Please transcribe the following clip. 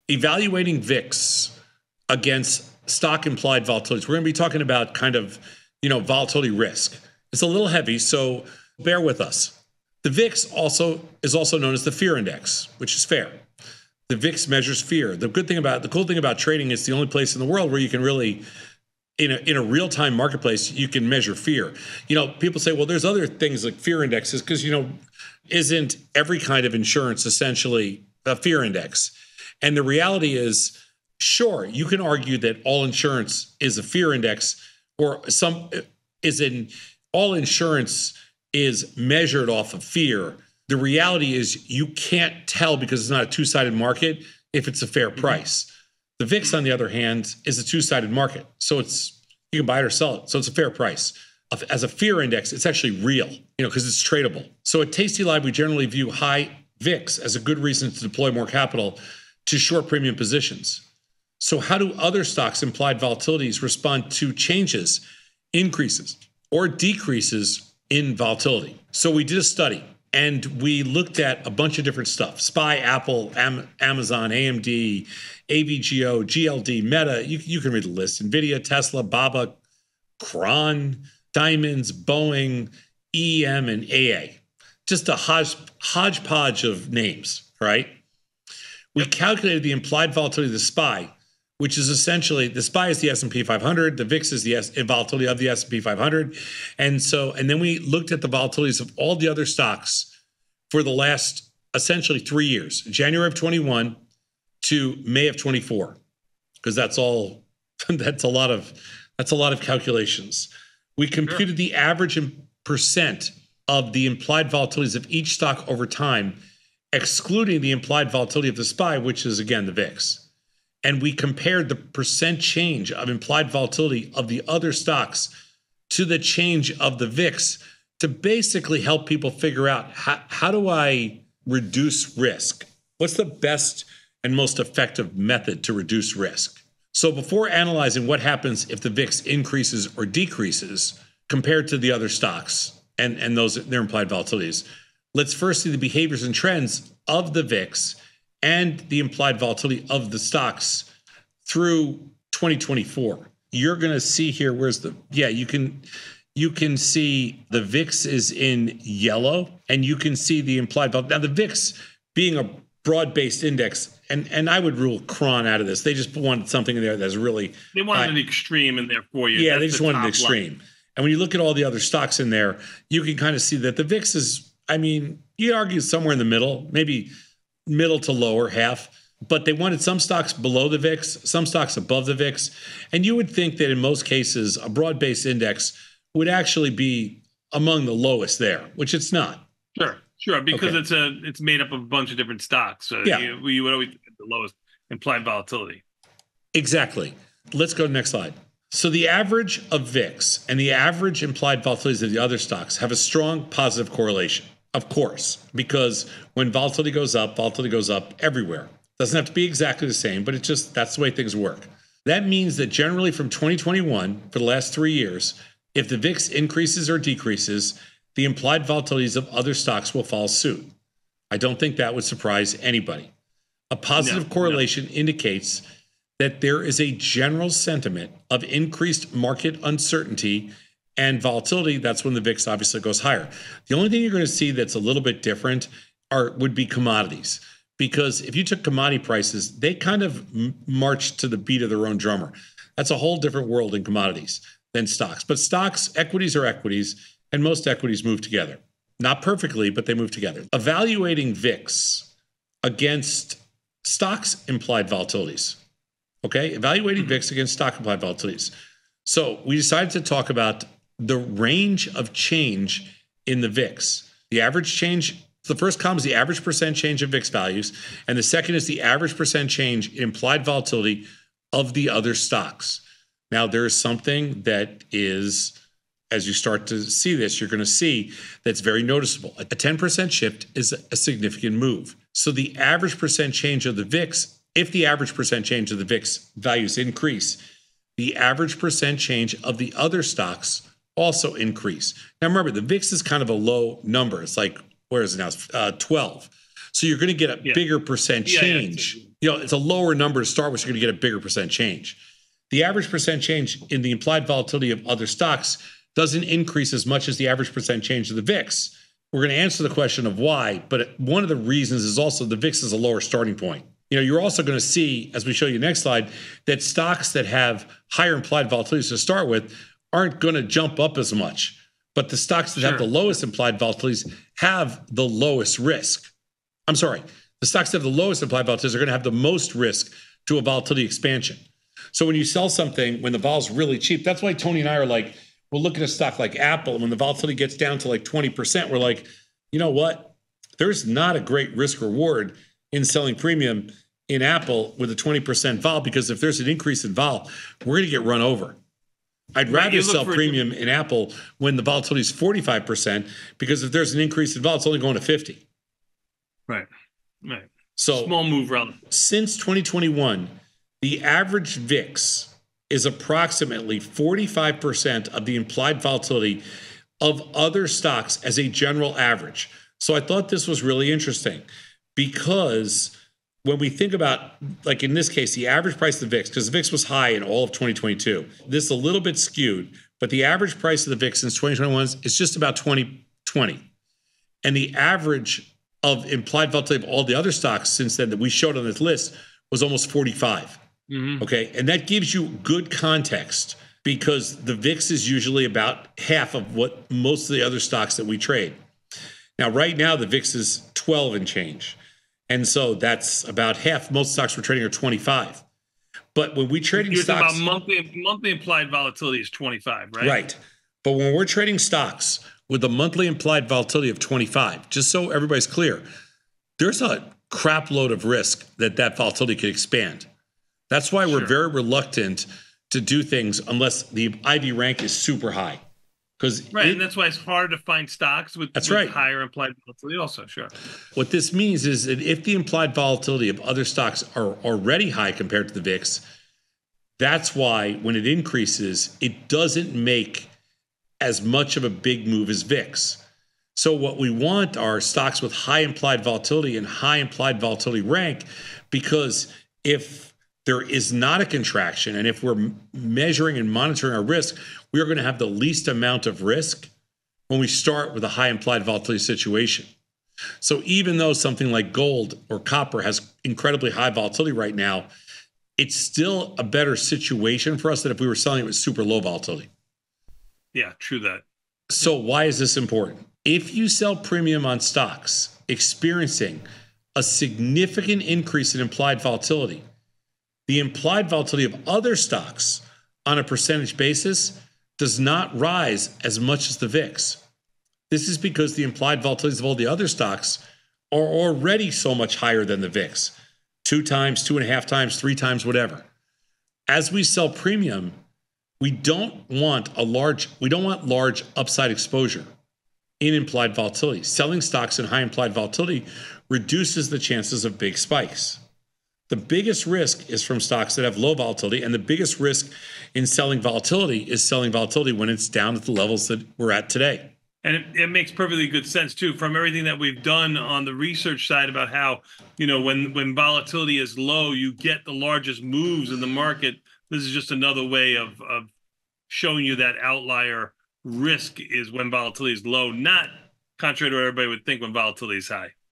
evaluating VIX against stock implied volatilities. We're going to be talking about kind of, volatility risk. It's a little heavy, so bear with us. The VIX is also known as the fear index, which is fair. The VIX measures fear. The cool thing about trading is the only place in the world where you can really, in a real-time marketplace, you can measure fear. People say, well, there's other things like fear indexes because, isn't every kind of insurance essentially a fear index? And the reality is, sure, you can argue that all insurance is a fear index, or all insurance is measured off of fear. The reality is you can't tell because it's not a two-sided market if it's a fair price. The VIX, on the other hand, is a two-sided market. So you can buy it or sell it. So it's a fair price. As a fear index, it's actually real, because it's tradable. So at tastylive, we generally view high VIX as a good reason to deploy more capital to short premium positions. So how do other stocks' implied volatilities respond to changes, increases, or decreases in volatility? So we did a study and we looked at a bunch of different stuff: SPY, Apple, Amazon, AMD, AVGO, GLD, Meta. You can read the list: NVIDIA, Tesla, BABA, Cron, Diamonds, Boeing, EM, and AA. Just a hodgepodge of names, right? We calculated the implied volatility of the SPY, which is essentially, the SPY is the S&P 500, the VIX is the volatility of the S&P 500. And then we looked at the volatilities of all the other stocks for the last essentially 3 years, January of 21 to May of 24, because that's a lot of calculations. We computed the average percent of the implied volatilities of each stock over time, excluding the implied volatility of the SPY, which is again the VIX. And we compared the percent change of implied volatility of the other stocks to the change of the VIX to basically help people figure out how do I reduce risk? What's the best and most effective method to reduce risk? So before analyzing what happens if the VIX increases or decreases compared to the other stocks and their implied volatilities, let's first see the behaviors and trends of the VIX and the implied volatility of the stocks through 2024. You're going to see here, you can see the VIX is in yellow, and you can see the implied volatility. Now, the VIX being a broad-based index, and I would rule Cron out of this. They just wanted something in there that's really... They wanted an extreme in there for you. Yeah, they just wanted an extreme. Line. And when you look at all the other stocks in there, you can kind of see that the VIX is, you argue somewhere in the middle, maybe middle to lower half, but they wanted some stocks below the VIX, some stocks above the VIX. And you would think that in most cases, a broad-based index would actually be among the lowest there, which it's not. Sure, because it's made up of a bunch of different stocks. So yeah. You would always get the lowest implied volatility. Exactly. Let's go to the next slide. So the average of VIX and the average implied volatilities of the other stocks have a strong positive correlation. Of course, because when volatility goes up everywhere. Doesn't have to be exactly the same, but that's the way things work. That means that generally from 2021, for the last 3 years, if the VIX increases or decreases, the implied volatilities of other stocks will follow suit. I don't think that would surprise anybody. A positive correlation indicates that there is a general sentiment of increased market uncertainty and volatility. That's when the VIX obviously goes higher. The only thing you're going to see that's a little bit different would be commodities. Because if you took commodity prices, they kind of march to the beat of their own drummer. That's a whole different world in commodities than stocks. But equities are equities, and most equities move together. Not perfectly, but they move together. Evaluating VIX against stocks implied volatilities. Okay, evaluating VIX against stock implied volatilities. So we decided to talk about the range of change in the VIX. The average change, the first column is the average percent change of VIX values, and the second is the average percent change in implied volatility of the other stocks. Now, there is something that is, as you start to see this, you're going to see that's very noticeable. A 10% shift is a significant move. So the average percent change of the VIX, if the average percent change of the VIX values increase, the average percent change of the other stocks also increase. Now, remember, the VIX is kind of a low number. It's like, where is it now? It's 12. So you're going to get a bigger percent change. It's a lower number to start with, so you're going to get a bigger percent change. The average percent change in the implied volatility of other stocks doesn't increase as much as the average percent change of the VIX. We're going to answer the question of why, but one of the reasons is also the VIX is a lower starting point. You're also going to see, as we show you next slide, that stocks that have higher implied volatilities to start with aren't going to jump up as much. But the stocks that have the lowest implied volatilities have the lowest risk. I'm sorry, the stocks that have the lowest implied volatilities are going to have the most risk to a volatility expansion. So when you sell something, when the vol's really cheap, that's why Tony and I are like, we'll look at a stock like Apple, and when the volatility gets down to like 20%, we're like, you know what? There's not a great risk reward in selling premium in Apple with a 20% vol, because if there's an increase in vol, we're going to get run over. I'd rather sell premium in Apple when the volatility is 45%, because if there's an increase in vol, it's only going to 50. Right. So small move relative. Since 2021, the average VIX is approximately 45% of the implied volatility of other stocks as a general average. So I thought this was really interesting, because when we think about, like in this case, the average price of the VIX, because the VIX was high in all of 2022, this is a little bit skewed, but the average price of the VIX since 2021 is just about 2020. And the average of implied volatility of all the other stocks since then that we showed on this list was almost 45. Okay. And that gives you good context, because the VIX is usually about half of what most of the other stocks that we trade. Now, right now, the VIX is 12 and change. And so that's about half. Most stocks we're trading are 25. But when we trading stocks, about monthly implied volatility is 25, right? Right. But when we're trading stocks with a monthly implied volatility of 25, just so everybody's clear, there's a crap load of risk that volatility could expand. That's why we're very reluctant to do things unless the IV rank is super high. And that's why it's hard to find stocks with higher implied volatility also. What this means is that if the implied volatility of other stocks are already high compared to the VIX, that's why when it increases, it doesn't make as much of a big move as VIX. So what we want are stocks with high implied volatility and high implied volatility rank, because if there is not a contraction, and if we're measuring and monitoring our risk, we are going to have the least amount of risk when we start with a high implied volatility situation. So even though something like gold or copper has incredibly high volatility right now, it's still a better situation for us than if we were selling it with super low volatility. Yeah, true that. So why is this important? If you sell premium on stocks experiencing a significant increase in implied volatility, the implied volatility of other stocks on a percentage basis does not rise as much as the VIX. This is because the implied volatilities of all the other stocks are already so much higher than the VIX. 2 times, 2.5 times, 3 times, whatever. As we sell premium, we don't want large upside exposure in implied volatility. Selling stocks in high implied volatility reduces the chances of big spikes. The biggest risk is from stocks that have low volatility, and the biggest risk in selling volatility is selling volatility when it's down at the levels that we're at today. And it makes perfectly good sense, too, from everything that we've done on the research side about how, when volatility is low, you get the largest moves in the market. This is just another way of showing you that outlier risk is when volatility is low, not contrary to what everybody would think when volatility is high.